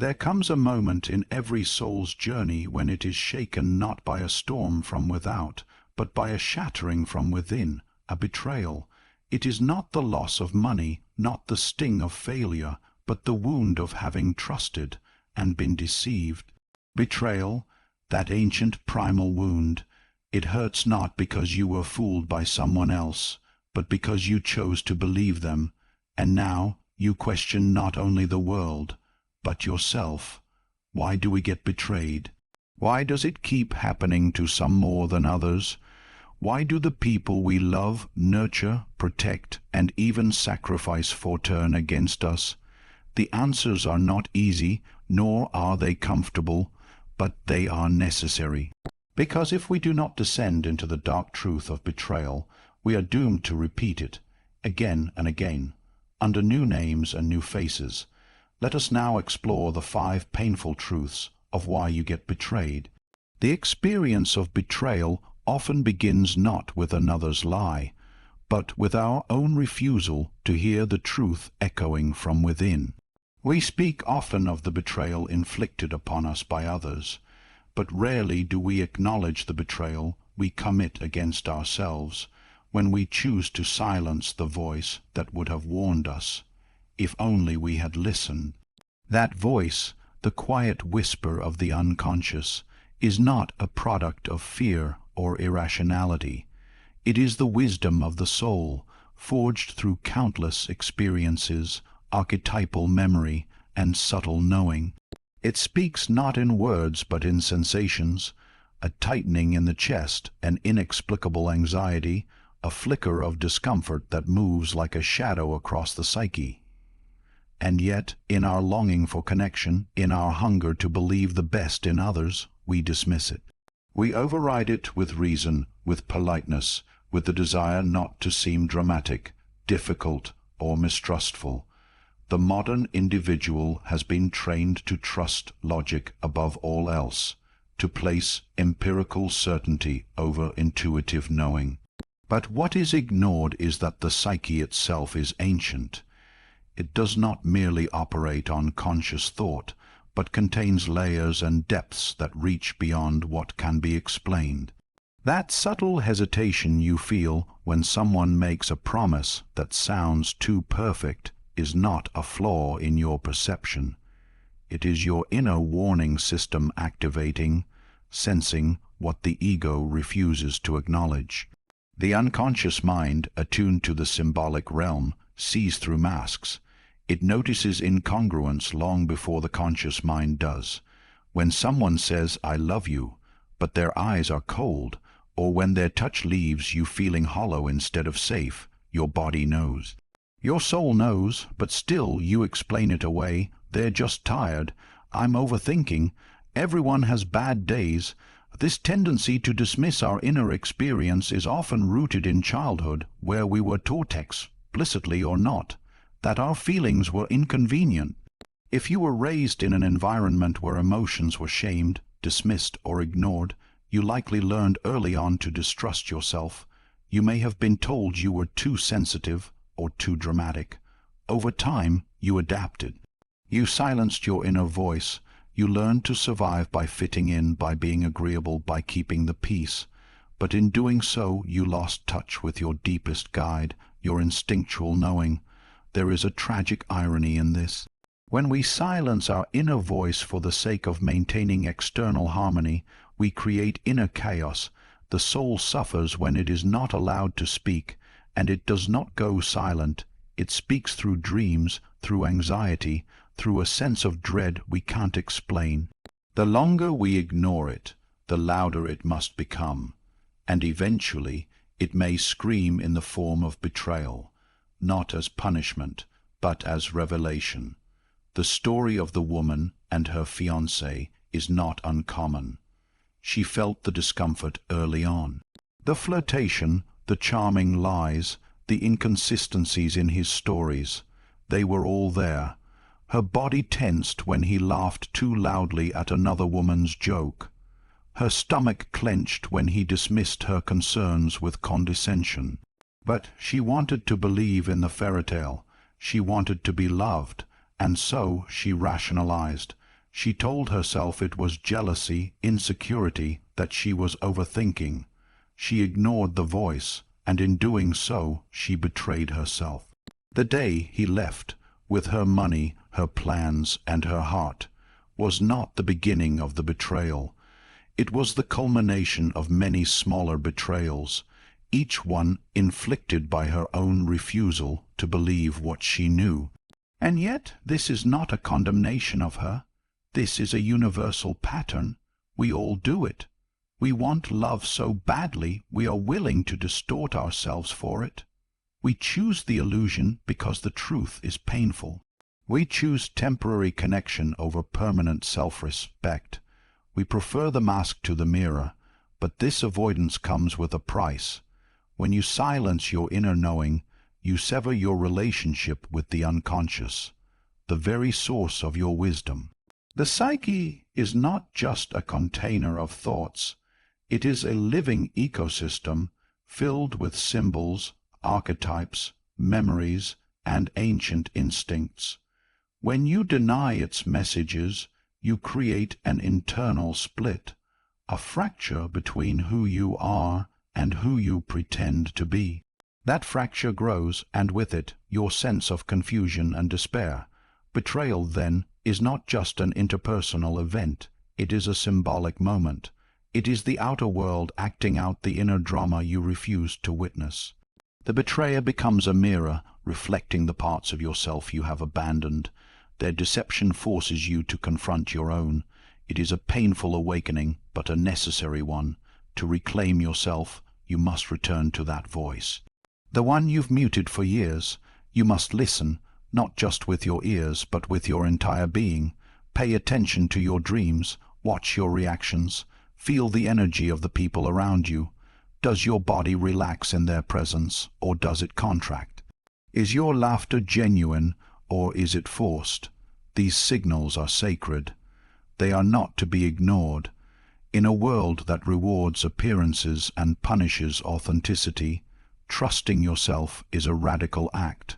There comes a moment in every soul's journey when it is shaken not by a storm from without, but by a shattering from within, a betrayal. It is not the loss of money, not the sting of failure, but the wound of having trusted and been deceived. Betrayal, that ancient primal wound, it hurts not because you were fooled by someone else, but because you chose to believe them, and now you question not only the world, but yourself. Why do we get betrayed? Why does it keep happening to some more than others? Why do the people we love, nurture, protect, and even sacrifice for turn against us? The answers are not easy, nor are they comfortable, but they are necessary. Because if we do not descend into the dark truth of betrayal, we are doomed to repeat it, again and again, under new names and new faces. Let us now explore the 5 painful truths of why you get betrayed. The experience of betrayal often begins not with another's lie, but with our own refusal to hear the truth echoing from within. We speak often of the betrayal inflicted upon us by others, but rarely do we acknowledge the betrayal we commit against ourselves when we choose to silence the voice that would have warned us, if only we had listened. That voice, the quiet whisper of the unconscious, is not a product of fear or irrationality. It is the wisdom of the soul, forged through countless experiences, archetypal memory, and subtle knowing. It speaks not in words but in sensations, a tightening in the chest, an inexplicable anxiety, a flicker of discomfort that moves like a shadow across the psyche. And yet, in our longing for connection, in our hunger to believe the best in others, we dismiss it. We override it with reason, with politeness, with the desire not to seem dramatic, difficult, or mistrustful. The modern individual has been trained to trust logic above all else, to place empirical certainty over intuitive knowing. But what is ignored is that the psyche itself is ancient. It does not merely operate on conscious thought, but contains layers and depths that reach beyond what can be explained. That subtle hesitation you feel when someone makes a promise that sounds too perfect is not a flaw in your perception. It is your inner warning system activating, sensing what the ego refuses to acknowledge. The unconscious mind, attuned to the symbolic realm, sees through masks. It notices incongruence long before the conscious mind does. When someone says, "I love you," but their eyes are cold, or when their touch leaves you feeling hollow instead of safe, your body knows. Your soul knows, but still you explain it away. "They're just tired. I'm overthinking. Everyone has bad days." This tendency to dismiss our inner experience is often rooted in childhood, where we were taught, explicitly or not, that our feelings were inconvenient. If you were raised in an environment where emotions were shamed, dismissed, or ignored, you likely learned early on to distrust yourself. You may have been told you were too sensitive or too dramatic. Over time, you adapted. You silenced your inner voice. You learned to survive by fitting in, by being agreeable, by keeping the peace. But in doing so, you lost touch with your deepest guide, your instinctual knowing. There is a tragic irony in this. When we silence our inner voice for the sake of maintaining external harmony, we create inner chaos. The soul suffers when it is not allowed to speak, and it does not go silent. It speaks through dreams, through anxiety, through a sense of dread we can't explain. The longer we ignore it, the louder it must become, and eventually it may scream in the form of betrayal, not as punishment, but as revelation. The story of the woman and her fiancé is not uncommon. She felt the discomfort early on. The flirtation, the charming lies, the inconsistencies in his stories, they were all there. Her body tensed when he laughed too loudly at another woman's joke. Her stomach clenched when he dismissed her concerns with condescension. But she wanted to believe in the fairy tale. She wanted to be loved, and so she rationalized. She told herself it was jealousy, insecurity, that she was overthinking. She ignored the voice, and in doing so, she betrayed herself. The day he left, with her money, her plans, and her heart, was not the beginning of the betrayal. It was the culmination of many smaller betrayals, each one inflicted by her own refusal to believe what she knew. And yet this is not a condemnation of her. This is a universal pattern. We all do it. We want love so badly we are willing to distort ourselves for it. We choose the illusion because the truth is painful. We choose temporary connection over permanent self-respect. We prefer the mask to the mirror, but this avoidance comes with a price. When you silence your inner knowing, you sever your relationship with the unconscious, the very source of your wisdom. The psyche is not just a container of thoughts. It is a living ecosystem filled with symbols, archetypes, memories, and ancient instincts. When you deny its messages, you create an internal split, a fracture between who you are and who you pretend to be. That fracture grows, and with it, your sense of confusion and despair. Betrayal, then, is not just an interpersonal event. It is a symbolic moment. It is the outer world acting out the inner drama you refused to witness. The betrayer becomes a mirror, reflecting the parts of yourself you have abandoned. Their deception forces you to confront your own. It is a painful awakening, but a necessary one. To reclaim yourself, you must return to that voice. The one you've muted for years. You must listen, not just with your ears, but with your entire being. Pay attention to your dreams, watch your reactions, feel the energy of the people around you. Does your body relax in their presence, or does it contract? Is your laughter genuine, or is it forced? These signals are sacred. They are not to be ignored. In a world that rewards appearances and punishes authenticity, trusting yourself is a radical act.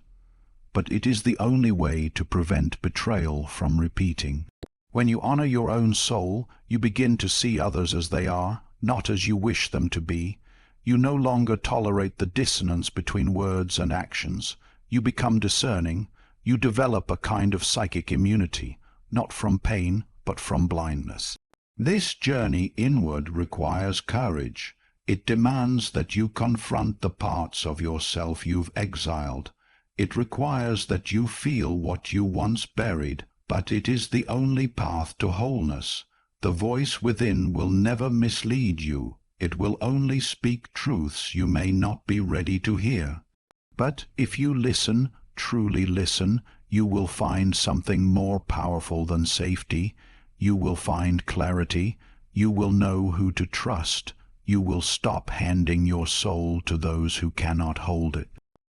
But it is the only way to prevent betrayal from repeating. When you honor your own soul, you begin to see others as they are, not as you wish them to be. You no longer tolerate the dissonance between words and actions. You become discerning. You develop a kind of psychic immunity, not from pain, but from blindness. This journey inward requires courage. It demands that you confront the parts of yourself you've exiled. It requires that you feel what you once buried, but it is the only path to wholeness. The voice within will never mislead you. It will only speak truths you may not be ready to hear. But if you listen, truly listen, you will find something more powerful than safety. You will find clarity. You will know who to trust. You will stop handing your soul to those who cannot hold it.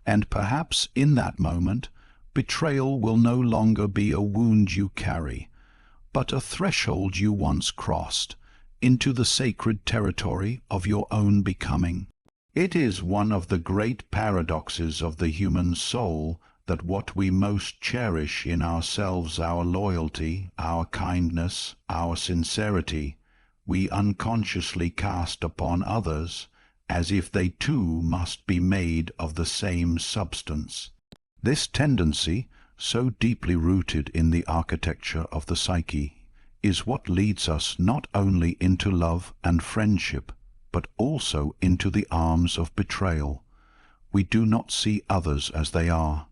And perhaps in that moment, betrayal will no longer be a wound you carry, but a threshold you once crossed, into the sacred territory of your own becoming. It is one of the great paradoxes of the human soul that what we most cherish in ourselves, our loyalty, our kindness, our sincerity, we unconsciously cast upon others, as if they too must be made of the same substance. This tendency, so deeply rooted in the architecture of the psyche, is what leads us not only into love and friendship, but also into the arms of betrayal. We do not see others as they are.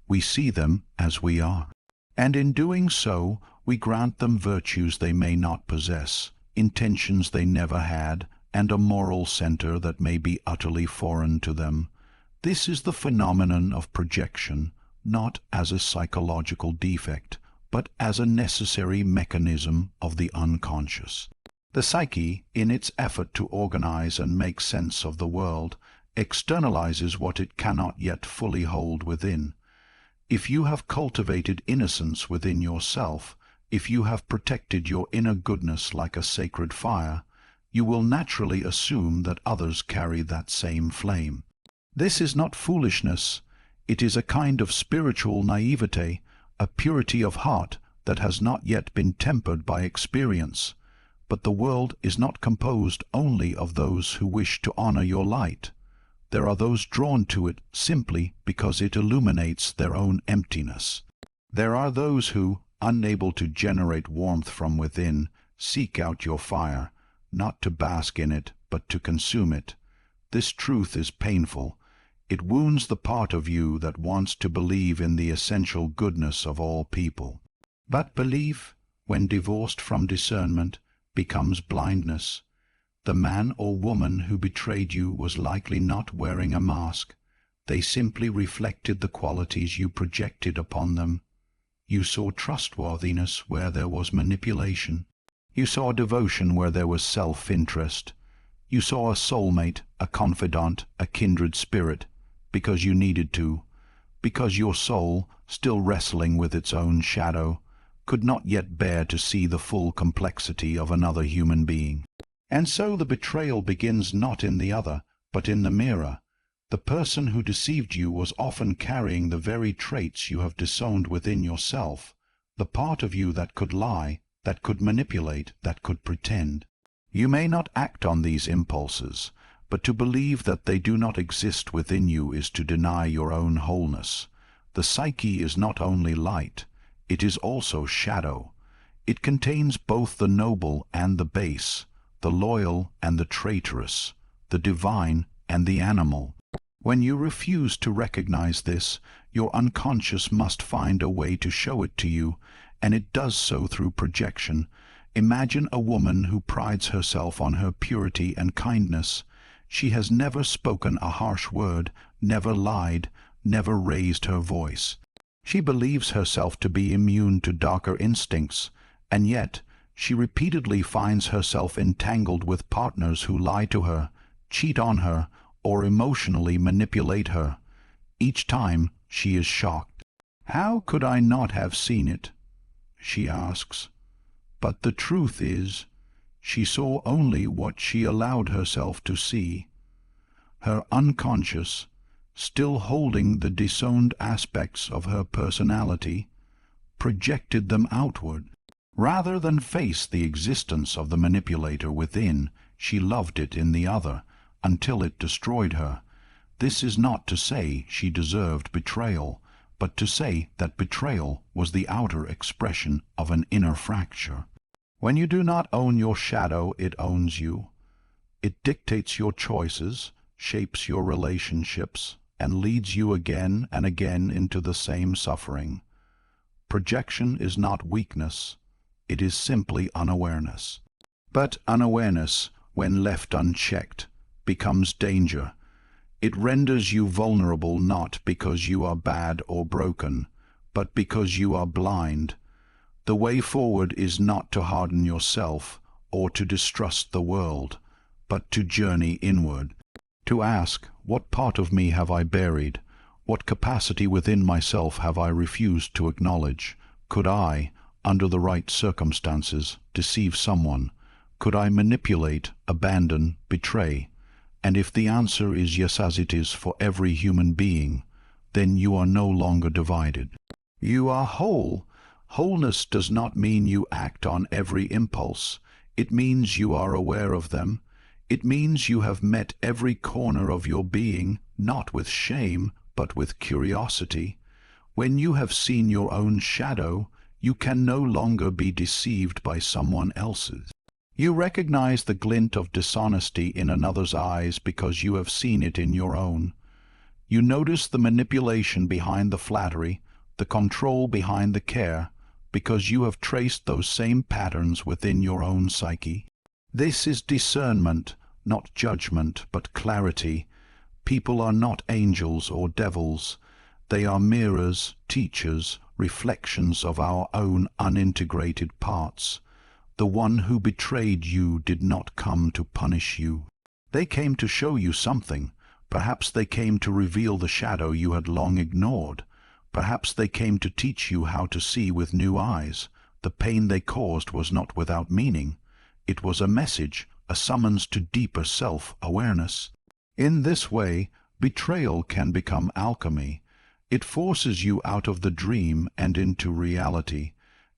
We see them as we are. And in doing so, we grant them virtues they may not possess, intentions they never had, and a moral center that may be utterly foreign to them. This is the phenomenon of projection, not as a psychological defect, but as a necessary mechanism of the unconscious. The psyche, in its effort to organize and make sense of the world, externalizes what it cannot yet fully hold within. If you have cultivated innocence within yourself, if you have protected your inner goodness like a sacred fire, you will naturally assume that others carry that same flame. This is not foolishness. It is a kind of spiritual naivete, a purity of heart that has not yet been tempered by experience. But the world is not composed only of those who wish to honor your light. There are those drawn to it simply because it illuminates their own emptiness. There are those who, unable to generate warmth from within, seek out your fire, not to bask in it, but to consume it. This truth is painful. It wounds the part of you that wants to believe in the essential goodness of all people. But belief, when divorced from discernment, becomes blindness. The man or woman who betrayed you was likely not wearing a mask. They simply reflected the qualities you projected upon them. You saw trustworthiness where there was manipulation. You saw devotion where there was self-interest. You saw a soulmate, a confidant, a kindred spirit, because you needed to, because your soul, still wrestling with its own shadow, could not yet bear to see the full complexity of another human being. And so the betrayal begins not in the other, but in the mirror. The person who deceived you was often carrying the very traits you have disowned within yourself, the part of you that could lie, that could manipulate, that could pretend. You may not act on these impulses, but to believe that they do not exist within you is to deny your own wholeness. The psyche is not only light, it is also shadow. It contains both the noble and the base, the loyal and the traitorous, the divine and the animal. When you refuse to recognize this, your unconscious must find a way to show it to you, and it does so through projection. Imagine a woman who prides herself on her purity and kindness. She has never spoken a harsh word, never lied, never raised her voice. She believes herself to be immune to darker instincts, and yet she repeatedly finds herself entangled with partners who lie to her, cheat on her, or emotionally manipulate her. Each time she is shocked. "How could I not have seen it?" she asks. But the truth is, she saw only what she allowed herself to see. Her unconscious, still holding the disowned aspects of her personality, projected them outward. Rather than face the existence of the manipulator within, she loved it in the other, until it destroyed her. This is not to say she deserved betrayal, but to say that betrayal was the outer expression of an inner fracture. When you do not own your shadow, it owns you. It dictates your choices, shapes your relationships, and leads you again and again into the same suffering. Projection is not weakness, it is simply unawareness. But unawareness, when left unchecked, becomes danger. It renders you vulnerable not because you are bad or broken, but because you are blind. The way forward is not to harden yourself or to distrust the world, but to journey inward. To ask, what part of me have I buried? What capacity within myself have I refused to acknowledge? Could I, under the right circumstances, deceive someone? Could I manipulate, abandon, betray? And if the answer is yes, as it is for every human being, then you are no longer divided. You are whole. Wholeness does not mean you act on every impulse. It means you are aware of them. It means you have met every corner of your being, not with shame, but with curiosity. When you have seen your own shadow, you can no longer be deceived by someone else's. You recognize the glint of dishonesty in another's eyes because you have seen it in your own. You notice the manipulation behind the flattery, the control behind the care, because you have traced those same patterns within your own psyche. This is discernment, not judgment, but clarity. People are not angels or devils. They are mirrors, teachers, reflections of our own unintegrated parts. The one who betrayed you did not come to punish you. They came to show you something. Perhaps they came to reveal the shadow you had long ignored. Perhaps they came to teach you how to see with new eyes. The pain they caused was not without meaning. It was a message, a summons to deeper self-awareness. In this way, betrayal can become alchemy. It forces you out of the dream and into reality.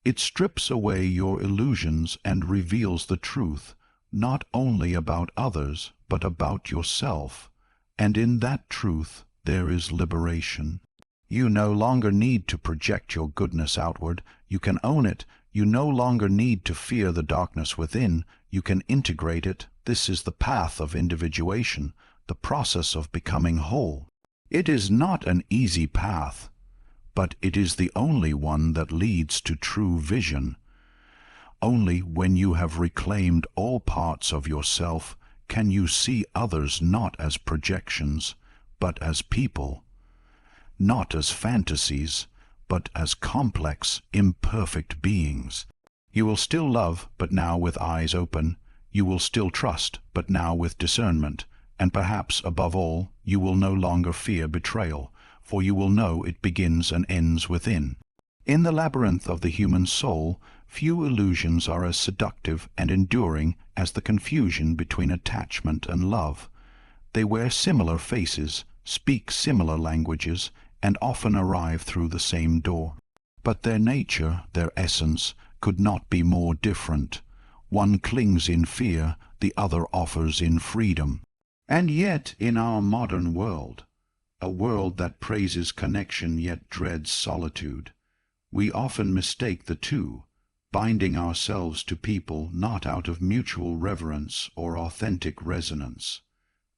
It strips away your illusions and reveals the truth, not only about others, but about yourself. And in that truth there is liberation. You no longer need to project your goodness outward. You can own it. You no longer need to fear the darkness within. You can integrate it. This is the path of individuation, the process of becoming whole. It is not an easy path, but it is the only one that leads to true vision. Only when you have reclaimed all parts of yourself can you see others not as projections, but as people, not as fantasies, but as complex, imperfect beings. You will still love, but now with eyes open. You will still trust, but now with discernment. And perhaps, above all, you will no longer fear betrayal, for you will know it begins and ends within. In the labyrinth of the human soul, few illusions are as seductive and enduring as the confusion between attachment and love. They wear similar faces, speak similar languages, and often arrive through the same door. But their nature, their essence, could not be more different. One clings in fear, the other offers in freedom. And yet, in our modern world, a world that praises connection yet dreads solitude, we often mistake the two, binding ourselves to people not out of mutual reverence or authentic resonance,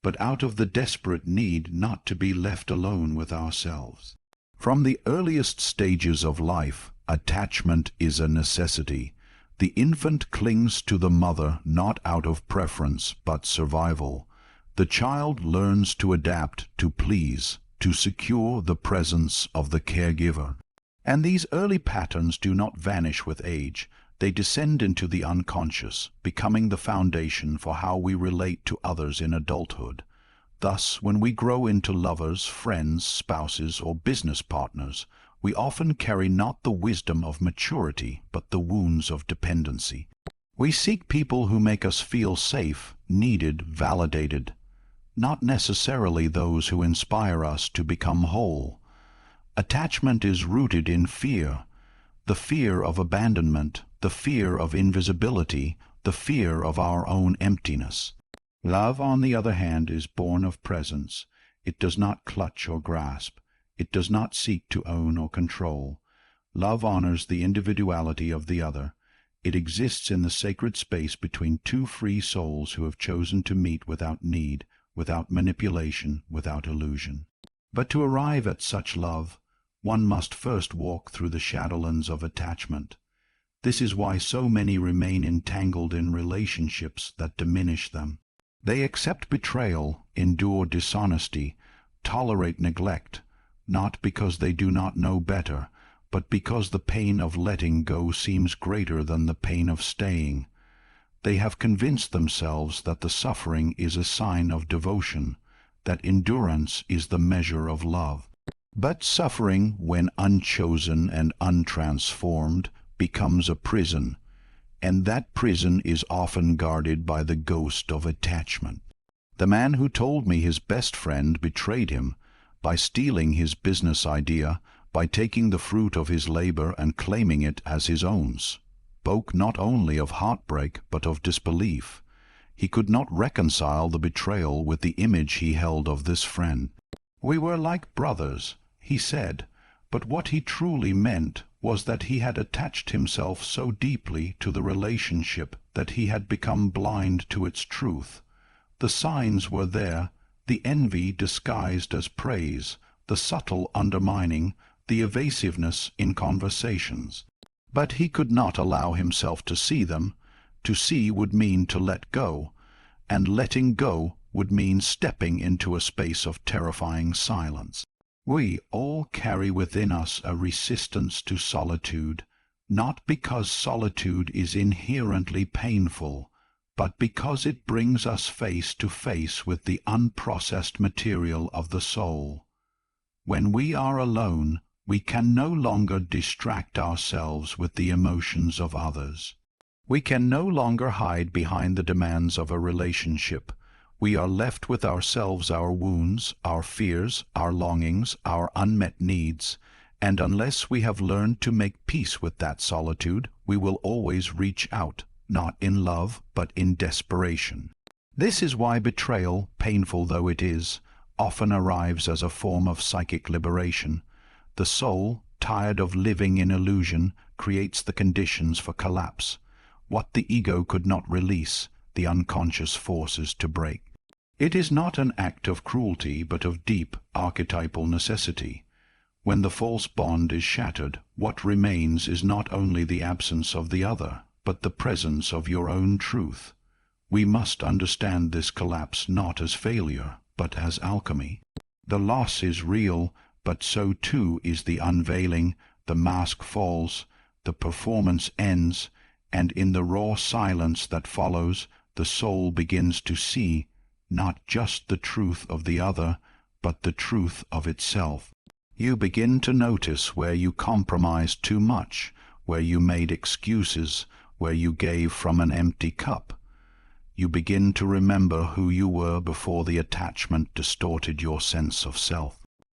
but out of the desperate need not to be left alone with ourselves. From the earliest stages of life, attachment is a necessity. The infant clings to the mother not out of preference but survival. The child learns to adapt, to please, to secure the presence of the caregiver. And these early patterns do not vanish with age. They descend into the unconscious, becoming the foundation for how we relate to others in adulthood. Thus, when we grow into lovers, friends, spouses, or business partners, we often carry not the wisdom of maturity, but the wounds of dependency. We seek people who make us feel safe, needed, validated, not necessarily those who inspire us to become whole. Attachment is rooted in fear, the fear of abandonment, the fear of invisibility, the fear of our own emptiness. Love, on the other hand, is born of presence. It does not clutch or grasp. It does not seek to own or control. Love honors the individuality of the other. It exists in the sacred space between two free souls who have chosen to meet without need, without manipulation, without illusion. But to arrive at such love, one must first walk through the shadowlands of attachment. This is why so many remain entangled in relationships that diminish them. They accept betrayal, endure dishonesty, tolerate neglect, not because they do not know better, but because the pain of letting go seems greater than the pain of staying. They have convinced themselves that the suffering is a sign of devotion, that endurance is the measure of love. But suffering, when unchosen and untransformed, becomes a prison, and that prison is often guarded by the ghost of attachment. The man who told me his best friend betrayed him by stealing his business idea, by taking the fruit of his labor and claiming it as his own, spoke not only of heartbreak but of disbelief. He could not reconcile the betrayal with the image he held of this friend. "We were like brothers," he said, but what he truly meant was that he had attached himself so deeply to the relationship that he had become blind to its truth. The signs were there, the envy disguised as praise, the subtle undermining, the evasiveness in conversations. But he could not allow himself to see them. To see would mean to let go, and letting go would mean stepping into a space of terrifying silence. We all carry within us a resistance to solitude, not because solitude is inherently painful, but because it brings us face to face with the unprocessed material of the soul. When we are alone, we can no longer distract ourselves with the emotions of others. We can no longer hide behind the demands of a relationship. We are left with ourselves, our wounds, our fears, our longings, our unmet needs, And unless we have learned to make peace with that solitude, we will always reach out, not in love, but in desperation. This is why betrayal, painful though it is, often arrives as a form of psychic liberation. The soul, tired of living in illusion, creates the conditions for collapse. What the ego could not release, the unconscious forces to break. It is not an act of cruelty, but of deep, archetypal necessity. When the false bond is shattered, what remains is not only the absence of the other, but the presence of your own truth. We must understand this collapse not as failure, but as alchemy. The loss is real, but so too is the unveiling. The mask falls, the performance ends, and in the raw silence that follows, the soul begins to see not just the truth of the other, but the truth of itself. You begin to notice where you compromised too much, where you made excuses, where you gave from an empty cup. You begin to remember who you were before the attachment distorted your sense of self.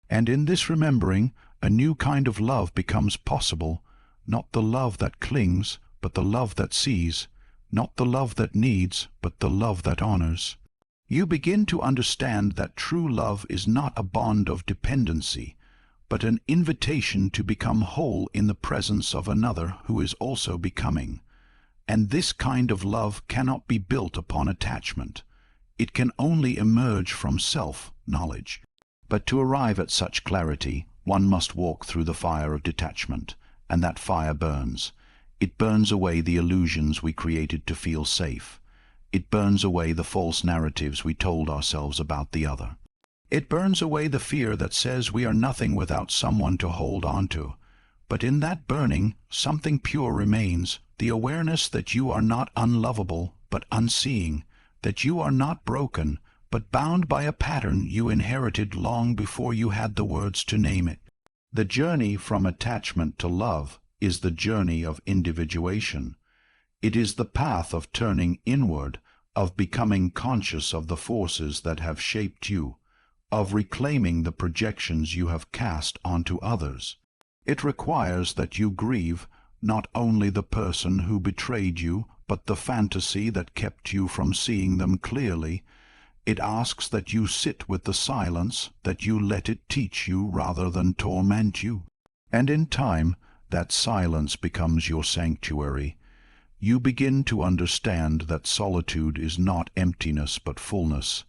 And in this remembering, a new kind of love becomes possible, not the love that clings, but the love that sees, not the love that needs, but the love that honors. You begin to understand that true love is not a bond of dependency, but an invitation to become whole in the presence of another who is also becoming. And this kind of love cannot be built upon attachment. It can only emerge from self-knowledge. But to arrive at such clarity, one must walk through the fire of detachment, and that fire burns. It burns away the illusions we created to feel safe. It burns away the false narratives we told ourselves about the other. It burns away the fear that says we are nothing without someone to hold on to. But in that burning, something pure remains, the awareness that you are not unlovable, but unseeing, that you are not broken, but bound by a pattern you inherited long before you had the words to name it. The journey from attachment to love is the journey of individuation. It is the path of turning inward, of becoming conscious of the forces that have shaped you, of reclaiming the projections you have cast onto others. It requires that you grieve not only the person who betrayed you, but the fantasy that kept you from seeing them clearly. It asks that you sit with the silence, that you let it teach you rather than torment you. And in time, that silence becomes your sanctuary. You begin to understand that solitude is not emptiness but fullness,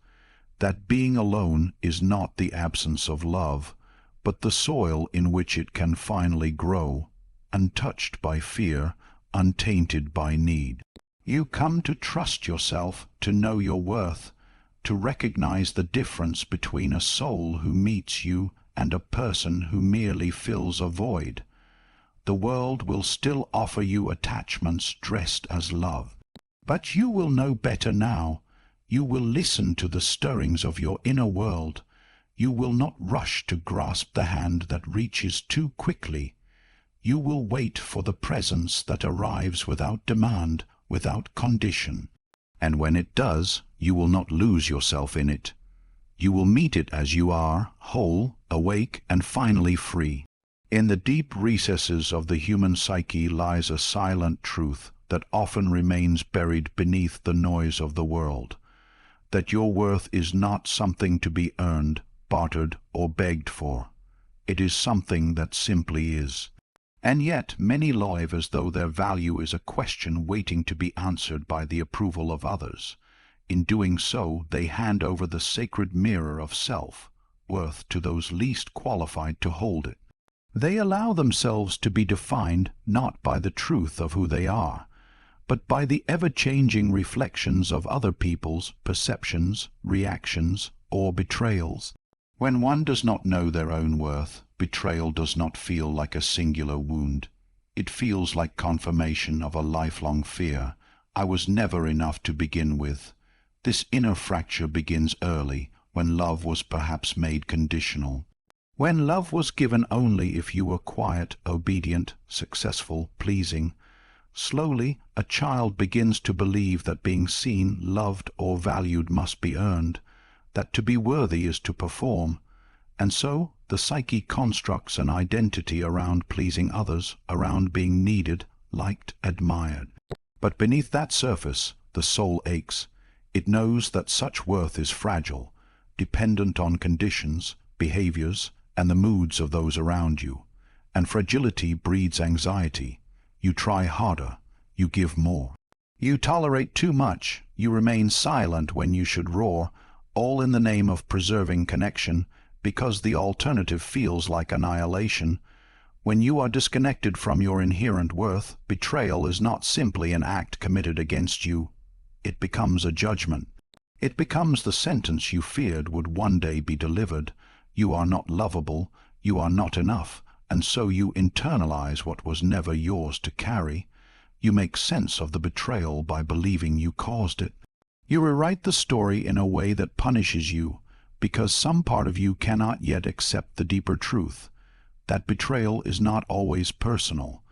that being alone is not the absence of love, but the soil in which it can finally grow, untouched by fear, untainted by need. You come to trust yourself, to know your worth, to recognize the difference between a soul who meets you and a person who merely fills a void. The world will still offer you attachments dressed as love. But you will know better now. You will listen to the stirrings of your inner world. You will not rush to grasp the hand that reaches too quickly. You will wait for the presence that arrives without demand, without condition. And when it does, you will not lose yourself in it. You will meet it as you are, whole, awake, and finally free. In the deep recesses of the human psyche lies a silent truth that often remains buried beneath the noise of the world, that your worth is not something to be earned, bartered, or begged for. It is something that simply is. And yet many live as though their value is a question waiting to be answered by the approval of others. In doing so, they hand over the sacred mirror of self-worth to those least qualified to hold it. They allow themselves to be defined not by the truth of who they are, but by the ever-changing reflections of other people's perceptions, reactions, or betrayals. When one does not know their own worth, betrayal does not feel like a singular wound. It feels like confirmation of a lifelong fear. I was never enough to begin with. This inner fracture begins early, when love was perhaps made conditional. When love was given only if you were quiet, obedient, successful, pleasing. Slowly, a child begins to believe that being seen, loved, or valued must be earned, that to be worthy is to perform, and so The psyche constructs an identity around pleasing others, around being needed, liked, admired. But beneath that surface, the soul aches. It knows that such worth is fragile, dependent on conditions, behaviors, and the moods of those around you. And fragility breeds anxiety. You try harder, you give more. You tolerate too much, you remain silent when you should roar, all in the name of preserving connection, because the alternative feels like annihilation. When you are disconnected from your inherent worth, betrayal is not simply an act committed against you. It becomes a judgment. It becomes the sentence you feared would one day be delivered. You are not lovable, you are not enough, and so you internalize what was never yours to carry. You make sense of the betrayal by believing you caused it. You rewrite the story in a way that punishes you, because some part of you cannot yet accept the deeper truth. That betrayal is not always personal.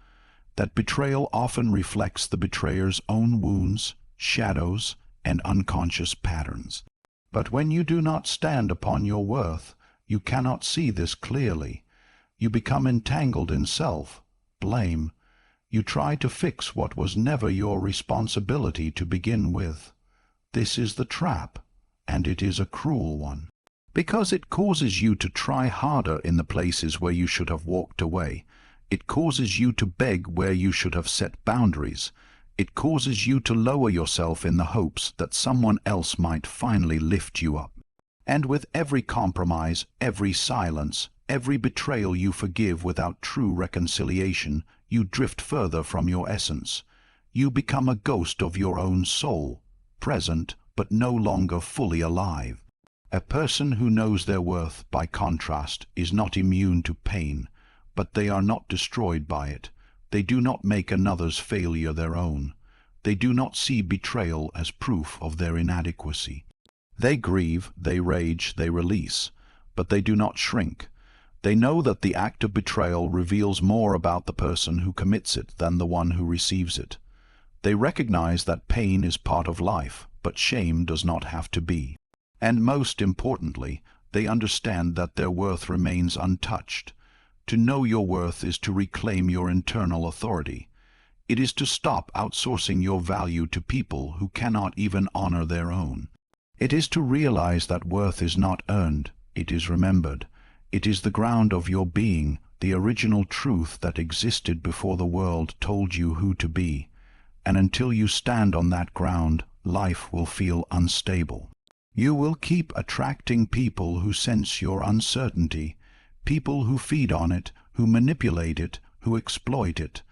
That betrayal often reflects the betrayer's own wounds, shadows, and unconscious patterns. But when you do not stand upon your worth, you cannot see this clearly. You become entangled in self-blame. You try to fix what was never your responsibility to begin with. This is the trap, and it is a cruel one, because it causes you to try harder in the places where you should have walked away. It causes you to beg where you should have set boundaries. It causes you to lower yourself in the hopes that someone else might finally lift you up. And with every compromise, every silence, every betrayal you forgive without true reconciliation, you drift further from your essence. You become a ghost of your own soul, present but no longer fully alive. A person who knows their worth, by contrast, is not immune to pain, but they are not destroyed by it. They do not make another's failure their own. They do not see betrayal as proof of their inadequacy. They grieve, they rage, they release, but they do not shrink. They know that the act of betrayal reveals more about the person who commits it than the one who receives it. They recognize that pain is part of life, but shame does not have to be. And most importantly, they understand that their worth remains untouched. To know your worth is to reclaim your internal authority. It is to stop outsourcing your value to people who cannot even honor their own. It is to realize that worth is not earned, it is remembered. It is the ground of your being, the original truth that existed before the world told you who to be. And until you stand on that ground, life will feel unstable. You will keep attracting people who sense your uncertainty, people who feed on it, who manipulate it, who exploit it,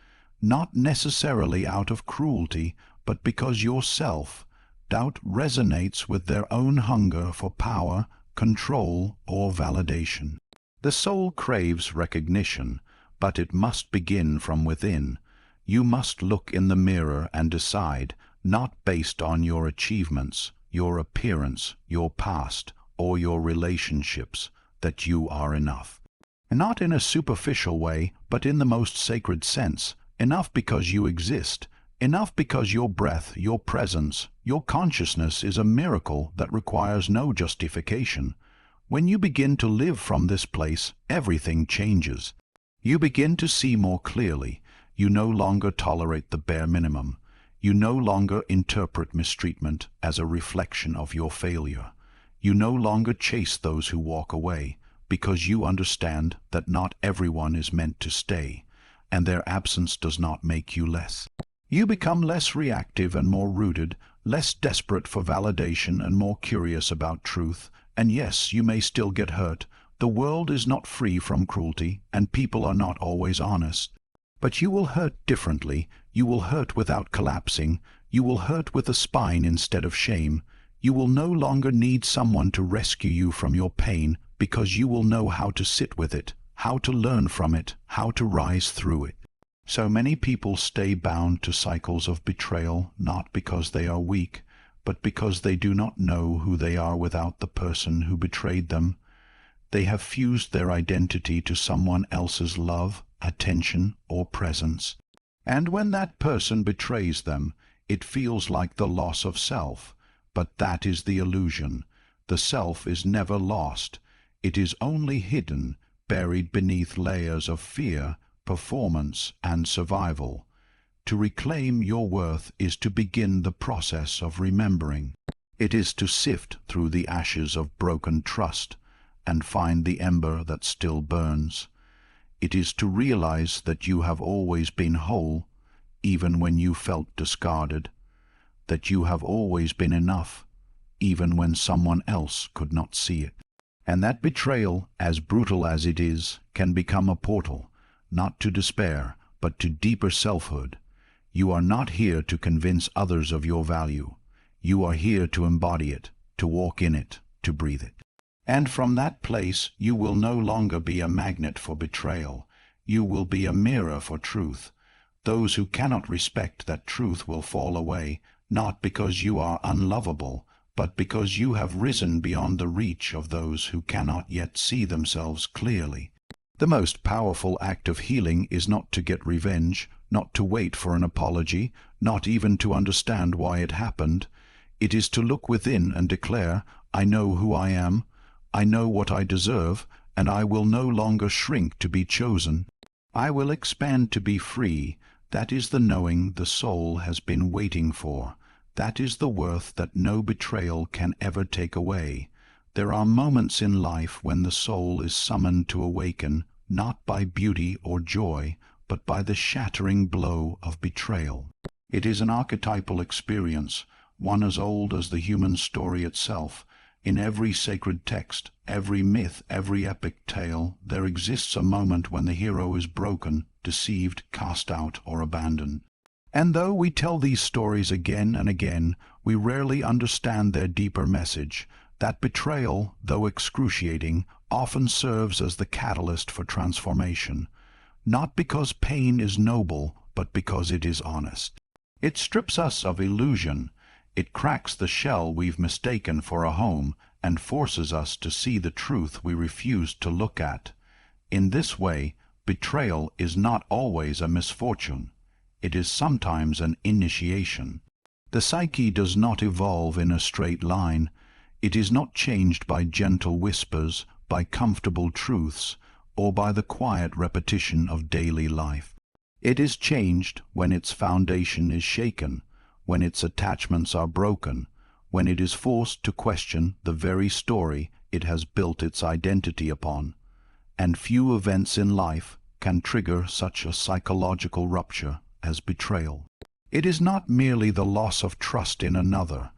not necessarily out of cruelty, but because your self-doubt resonates with their own hunger for power, control, or validation. The soul craves recognition, but it must begin from within. You must look in the mirror and decide, not based on your achievements, your appearance, your past, or your relationships, that you are enough. Not in a superficial way, but in the most sacred sense. Enough because you exist. Enough because your breath, your presence, your consciousness is a miracle that requires no justification. When you begin to live from this place, everything changes. You begin to see more clearly. You no longer tolerate the bare minimum. You no longer interpret mistreatment as a reflection of your failure. You no longer chase those who walk away, because you understand that not everyone is meant to stay, and their absence does not make you less. You become less reactive and more rooted, less desperate for validation and more curious about truth. And yes, you may still get hurt. The world is not free from cruelty, and people are not always honest. But you will hurt differently. You will hurt without collapsing. You will hurt with a spine instead of shame. You will no longer need someone to rescue you from your pain, because you will know how to sit with it, how to learn from it, how to rise through it. So many people stay bound to cycles of betrayal, not because they are weak, but because they do not know who they are without the person who betrayed them. They have fused their identity to someone else's love, attention, or presence. And when that person betrays them, it feels like the loss of self. But that is the illusion. The self is never lost. It is only hidden, buried beneath layers of fear, performance, and survival. To reclaim your worth is to begin the process of remembering. It is to sift through the ashes of broken trust and find the ember that still burns. It is to realize that you have always been whole, even when you felt discarded, that you have always been enough, even when someone else could not see it. And that betrayal, as brutal as it is, can become a portal, not to despair, but to deeper selfhood. You are not here to convince others of your value. You are here to embody it, to walk in it, to breathe it. And from that place you will no longer be a magnet for betrayal. You will be a mirror for truth. Those who cannot respect that truth will fall away, not because you are unlovable, but because you have risen beyond the reach of those who cannot yet see themselves clearly. The most powerful act of healing is not to get revenge, not to wait for an apology, not even to understand why it happened. It is to look within and declare, I know who I am, I know what I deserve, and I will no longer shrink to be chosen. I will expand to be free. That is the knowing the soul has been waiting for. That is the worth that no betrayal can ever take away. There are moments in life when the soul is summoned to awaken, not by beauty or joy, but by the shattering blow of betrayal. It is an archetypal experience, one as old as the human story itself. In every sacred text, every myth, every epic tale, there exists a moment when the hero is broken, deceived, cast out, or abandoned. And though we tell these stories again and again, we rarely understand their deeper message. That betrayal, though excruciating, often serves as the catalyst for transformation. Not because pain is noble, but because it is honest. It strips us of illusion. It cracks the shell we've mistaken for a home and forces us to see the truth we refused to look at. In this way, betrayal is not always a misfortune. It is sometimes an initiation. The psyche does not evolve in a straight line. It is not changed by gentle whispers, by comfortable truths, or by the quiet repetition of daily life. It is changed when its foundation is shaken, when its attachments are broken, when it is forced to question the very story it has built its identity upon. And few events in life can trigger such a psychological rupture as betrayal. It is not merely the loss of trust in another.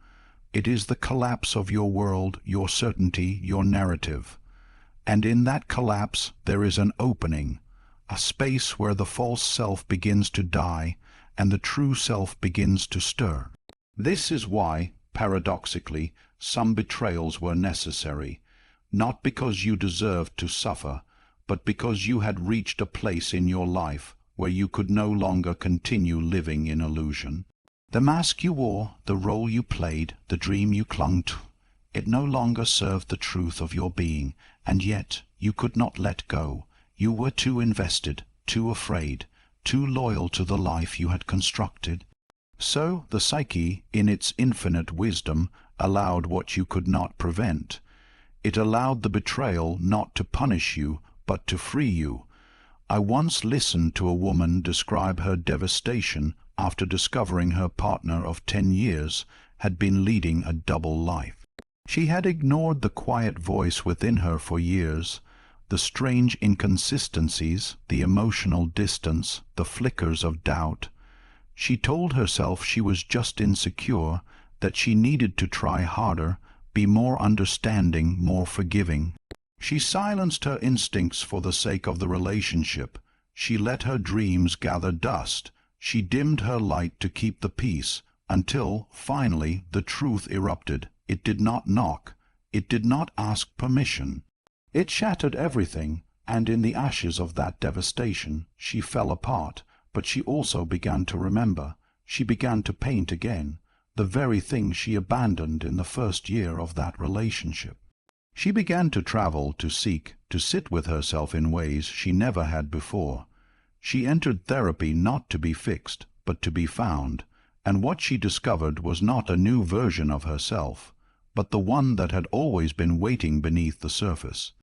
It is the collapse of your world, your certainty, your narrative. And in that collapse there is an opening, a space where the false self begins to die and the true self begins to stir. This is why, paradoxically, some betrayals were necessary, not because you deserved to suffer, but because you had reached a place in your life where you could no longer continue living in illusion. The mask you wore, the role you played, the dream you clung to, it no longer served the truth of your being, and yet you could not let go. You were too invested, too afraid, too loyal to the life you had constructed. So the psyche, in its infinite wisdom, allowed what you could not prevent. It allowed the betrayal not to punish you, but to free you. I once listened to a woman describe her devastation after discovering her partner of 10 years had been leading a double life. She had ignored the quiet voice within her for years, the strange inconsistencies, the emotional distance, the flickers of doubt. She told herself she was just insecure, that she needed to try harder, be more understanding, more forgiving. She silenced her instincts for the sake of the relationship. She let her dreams gather dust. She dimmed her light to keep the peace, until, finally, the truth erupted. It did not knock. It did not ask permission. It shattered everything, and in the ashes of that devastation, she fell apart. But she also began to remember. She began to paint again, the very thing she abandoned in the first year of that relationship. She began to travel, to seek, to sit with herself in ways she never had before. She entered therapy not to be fixed, but to be found, and what she discovered was not a new version of herself, but the one that had always been waiting beneath the surface.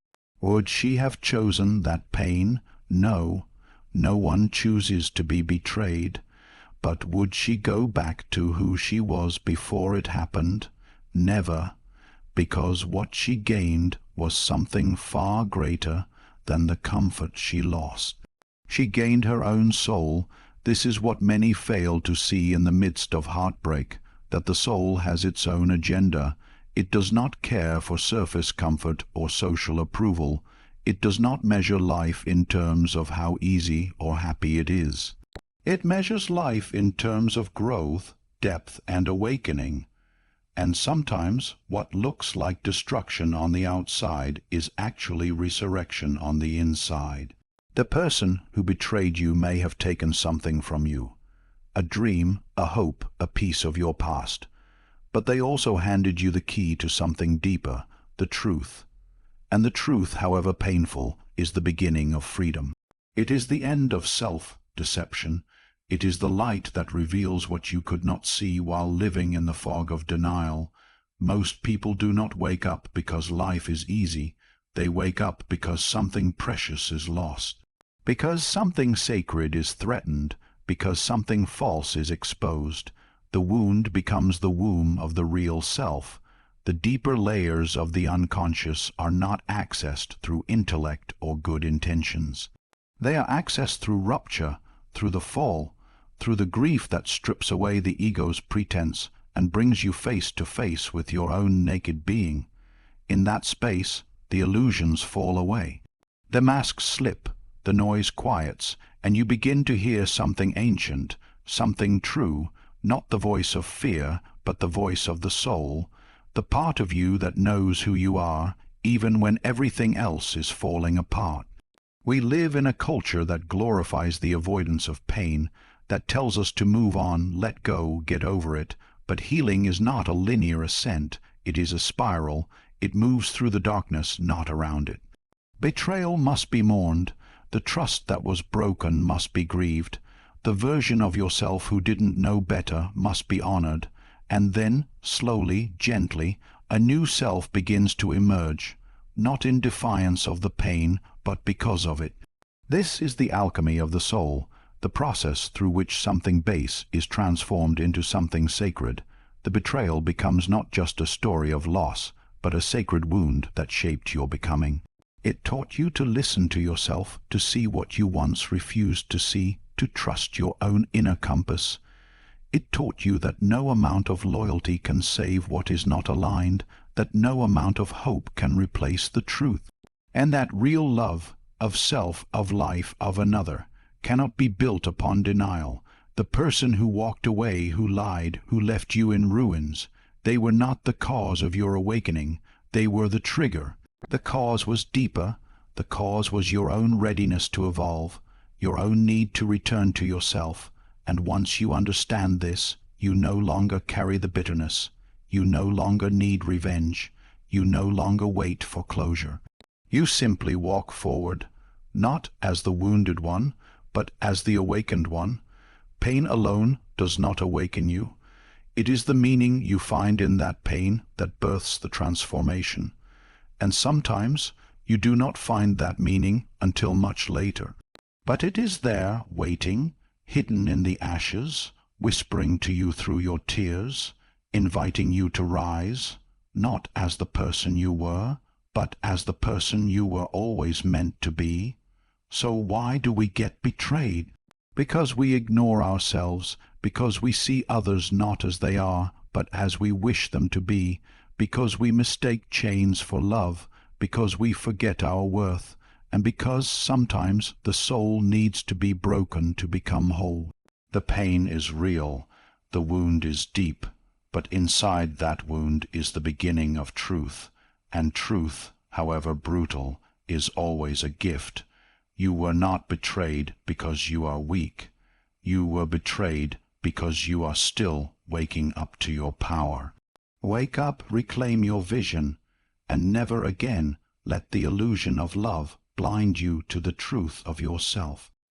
Would she have chosen that pain? No, no one chooses to be betrayed. But would she go back to who she was before it happened? Never, because what she gained was something far greater than the comfort she lost. She gained her own soul. This is what many fail to see in the midst of heartbreak, that the soul has its own agenda. It does not care for surface comfort or social approval. It does not measure life in terms of how easy or happy it is. It measures life in terms of growth, depth, and awakening. And sometimes what looks like destruction on the outside is actually resurrection on the inside. The person who betrayed you may have taken something from you, a dream, a hope, a piece of your past. But they also handed you the key to something deeper, the truth. And the truth, however painful, is the beginning of freedom. It is the end of self-deception. It is the light that reveals what you could not see while living in the fog of denial. Most people do not wake up because life is easy. They wake up because something precious is lost, because something sacred is threatened, because something false is exposed. The wound becomes the womb of the real self. The deeper layers of the unconscious are not accessed through intellect or good intentions. They are accessed through rupture, through the fall, through the grief that strips away the ego's pretense and brings you face to face with your own naked being. In that space, the illusions fall away. The masks slip, the noise quiets, and you begin to hear something ancient, something true, not the voice of fear, but the voice of the soul, the part of you that knows who you are, even when everything else is falling apart. We live in a culture that glorifies the avoidance of pain, that tells us to move on, let go, get over it. But healing is not a linear ascent, it is a spiral. It moves through the darkness, not around it. Betrayal must be mourned. The trust that was broken must be grieved. The version of yourself who didn't know better must be honored. And then, slowly, gently, a new self begins to emerge, not in defiance of the pain, but because of it. This is the alchemy of the soul, the process through which something base is transformed into something sacred. The betrayal becomes not just a story of loss, but a sacred wound that shaped your becoming. It taught you to listen to yourself, to see what you once refused to see, to trust your own inner compass. It taught you that no amount of loyalty can save what is not aligned, that no amount of hope can replace the truth, and that real love, of self, of life, of another, cannot be built upon denial. The person who walked away, who lied, who left you in ruins, they were not the cause of your awakening, they were the trigger. The cause was deeper. The cause was your own readiness to evolve, your own need to return to yourself. And once you understand this, you no longer carry the bitterness. You no longer need revenge. You no longer wait for closure. You simply walk forward, not as the wounded one, but as the awakened one. Pain alone does not awaken you. It is the meaning you find in that pain that births the transformation. And sometimes you do not find that meaning until much later. But it is there, waiting, hidden in the ashes, whispering to you through your tears, inviting you to rise, not as the person you were, but as the person you were always meant to be. So why do we get betrayed? Because we ignore ourselves, because we see others not as they are, but as we wish them to be, because we mistake chains for love, because we forget our worth, and because sometimes the soul needs to be broken to become whole. The pain is real, the wound is deep, but inside that wound is the beginning of truth, and truth, however brutal, is always a gift. You were not betrayed because you are weak. You were betrayed because you are still waking up to your power. Wake up, reclaim your vision, and never again let the illusion of love blind you to the truth of yourself.